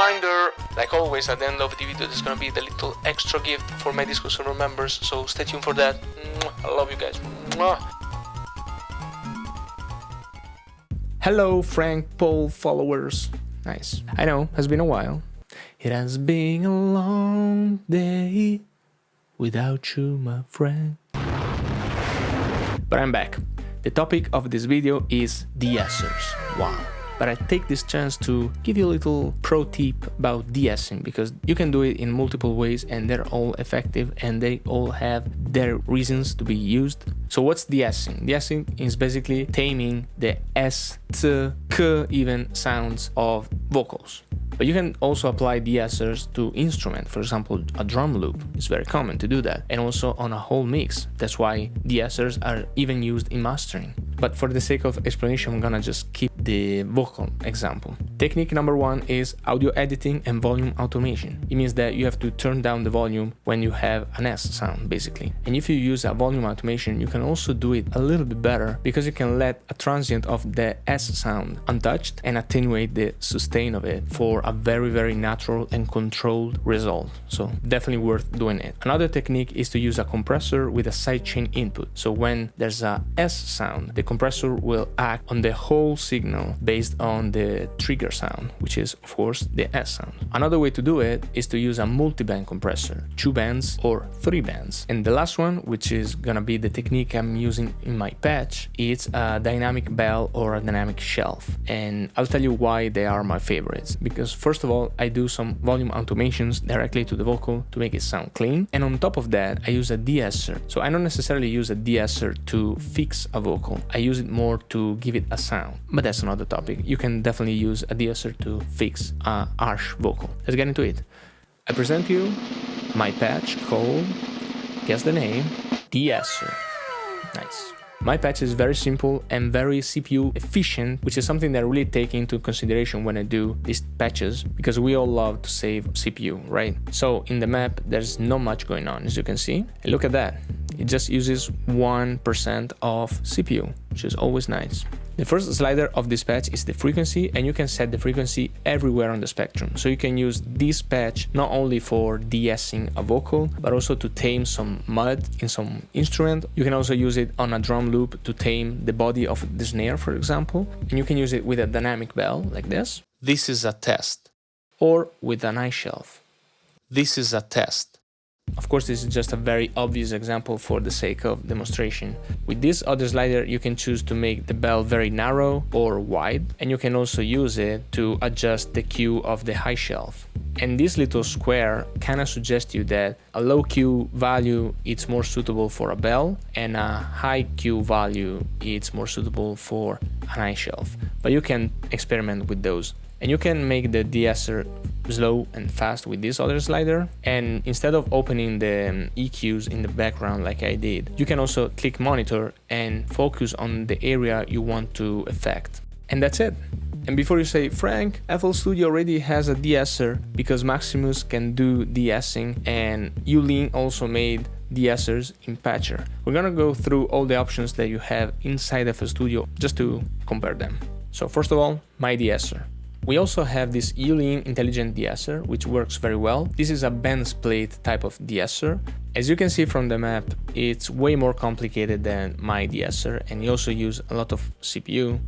reminder, like always, at the end of the video there's gonna be the little extra gift for my Discord server members, so stay tuned for that. I love you guys. Hello Frank Paul followers. Nice. I know, has been a while. It has been a long day without you, my friend. But I'm back. The topic of this video is De-Essers. Wow. But I take this chance to give you a little pro tip about de-essing, because you can do it in multiple ways and they're all effective and they all have their reasons to be used. So what's de-essing? De-essing is basically taming the S, T, K even sounds of vocals. But you can also apply de-essers to instrument, for example, a drum loop. It's very common to do that, and also on a whole mix. That's why de-essers are even used in mastering. But for the sake of explanation, I'm gonna just keep the vocal example. Technique number one is audio editing and volume automation. It means that you have to turn down the volume when you have an S sound, basically. And if you use a volume automation, you can also do it a little bit better, because you can let a transient of the S sound untouched and attenuate the sustain of it for a very natural and controlled result. So definitely worth doing it. Another technique is to use a compressor with a sidechain input. So when there's a S sound, the compressor will act on the whole signal based on the trigger sound, which is of course the S sound. Another way to do it is to use a multi-band compressor, 2 bands or 3 bands. And the last one, which is gonna be the technique I'm using in my patch, it's a dynamic bell or a dynamic shelf. And I'll tell you why they are my favorites. Because first of all, I do some volume automations directly to the vocal to make it sound clean. And on top of that, I use a de-esser. So I don't necessarily use a de-esser to fix a vocal. I use it more to give it a sound. But that's another topic. You can definitely use a de-esser to fix a harsh vocal. Let's get into it. I present you my patch called, guess the name, De-Esser. Nice. My patch is very simple and very CPU efficient, which is something that I really take into consideration when I do these patches, because we all love to save CPU, right? So in the map, there's not much going on, as you can see. And look at that. It just uses 1% of CPU, which is always nice. The first slider of this patch is the frequency, and you can set the frequency everywhere on the spectrum. So you can use this patch not only for de-essing a vocal, but also to tame some mud in some instrument. You can also use it on a drum loop to tame the body of the snare, for example. And you can use it with a dynamic bell like this. This is a test. Or with an ice shelf. This is a test. Of course, this is just a very obvious example for the sake of demonstration. With this other slider, you can choose to make the bell very narrow or wide, and you can also use it to adjust the Q of the high shelf. And this little square kind of suggests you that a low Q value is more suitable for a bell, and a high Q value is more suitable for an high shelf. But you can experiment with those. And you can make the de-esser slow and fast with this other slider. And instead of opening the EQs in the background like I did, you can also click monitor and focus on the area you want to affect. And that's it. And before you say, Frank, FL Studio already has a de-esser because Maximus can do de-essing, and Ulin also made de-essers in Patcher. We're gonna go through all the options that you have inside FL Studio just to compare them. So first of all, my de-esser. We also have this Ulin Intelligent De-Esser, which works very well. This is a band split type of de-esser. As you can see from the map, it's way more complicated than my de-esser, and you also use a lot of CPU.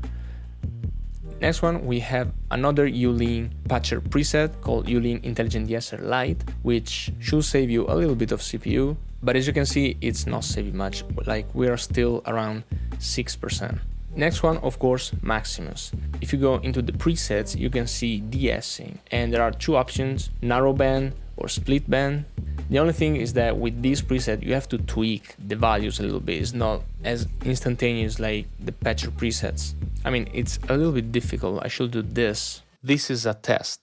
Next one, we have another Ulin patcher preset called Ulin Intelligent De-Esser Lite, which should save you a little bit of CPU, but as you can see, it's not saving much, like we are still around 6%. Next one, of course, Maximus. If you go into the presets, you can see de-essing, and there are two options, narrow band or split band. The only thing is that with this preset, you have to tweak the values a little bit. It's not as instantaneous like the patcher presets. I mean, it's a little bit difficult. I should do this. This is a test.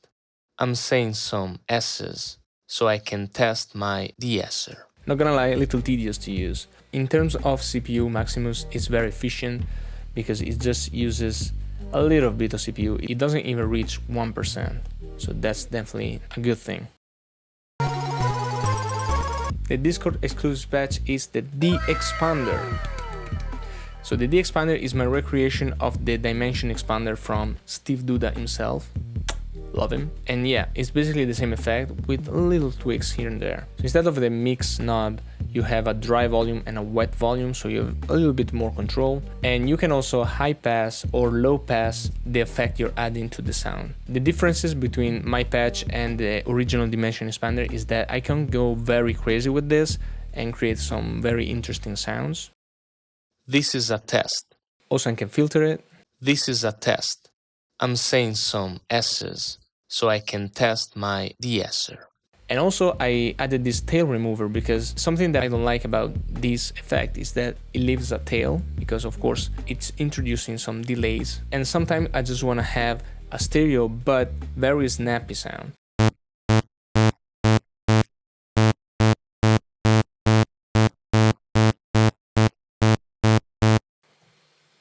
I'm saying some S's so I can test my de-esser. Not gonna lie, a little tedious to use. In terms of CPU, Maximus is very efficient, because it just uses a little bit of CPU. It doesn't even reach 1%. So that's definitely a good thing. The Discord exclusive patch is the D-Expander. So the D-Expander is my recreation of the dimension expander from Steve Duda himself. Love him. And yeah, it's basically the same effect with little tweaks here and there. So instead of the mix knob, you have a dry volume and a wet volume, so you have a little bit more control. And you can also high pass or low pass the effect you're adding to the sound. The differences between my patch and the original dimension expander is that I can go very crazy with this and create some very interesting sounds. This is a test. Also, I can filter it. This is a test. I'm saying some S's so I can test my De-Esser. And also I added this tail remover because something that I don't like about this effect is that it leaves a tail, because of course it's introducing some delays, and sometimes I just want to have a stereo but very snappy sound.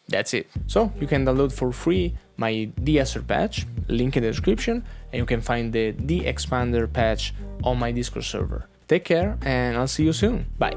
That's it. So you can download for free my De-Esser patch, link in the description, and you can find the De-Expander patch on my Discord server. Take care, and I'll see you soon. Bye.